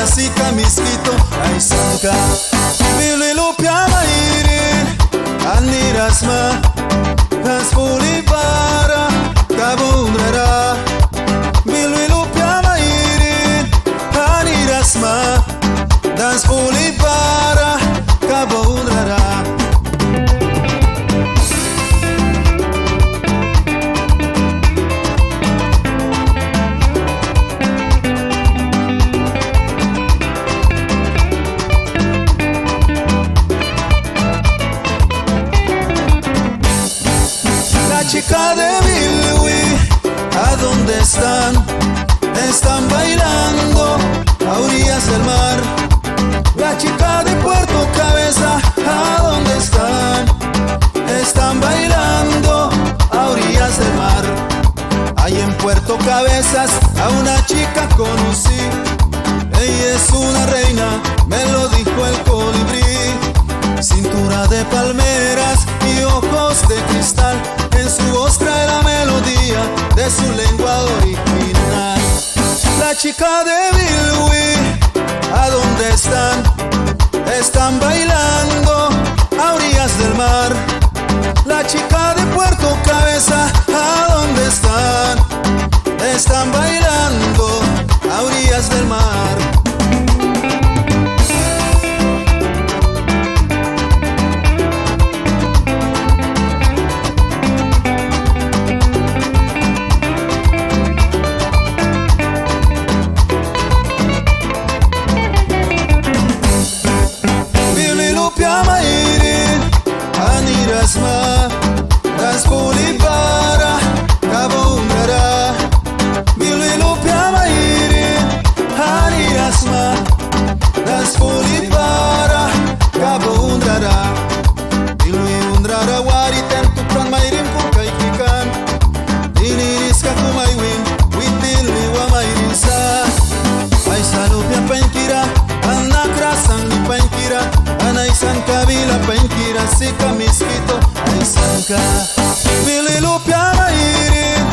sika miskito aisanka Bililu piama irin Anirasma Kaspuli bara Kabundrara Bililu piama irin Anirasma Daspuli bara Kabundrara Chica de Bilwi, ¿a dónde están? Están bailando a orillas del mar. La chica de Puerto Cabeza, ¿a dónde están? Están bailando a orillas del mar. Ahí en Puerto Cabezas a una chica conocí. Ella es una reina, me lo dijo el colibrí. Cintura de palmeras y ojos de cristal. En su voz trae la melodía de su lengua original. La chica de Bilwi, ¿a dónde están? Están bailando a orillas del mar. La chica de Puerto Cabeza, ¿a dónde están? Están bailando a orillas del mar. Daspuli bara Kabundrara Bililu piama irin Anirasma Daspuli bara Kabundrara Bilwi undrara wariten tukran mairin kukai kikan Diniriska kumaiwin Witilwi wa mairinsa Aisanu pia penkira Anakrasan ni penkira Anaisan kabila penkira Sika miskito Aisanka Bililu piama irin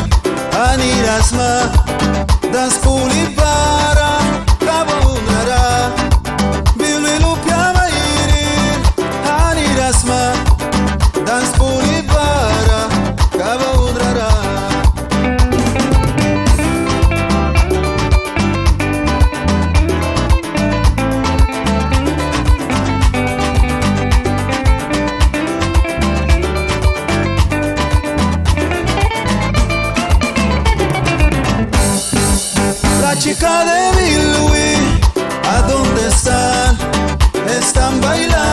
Anirasma Daspuli bara Kabundrara Bililu piama irin Anirasma Daspuli bara Kabundrara La chica de Bilwi, ¿a dónde están? Están bailando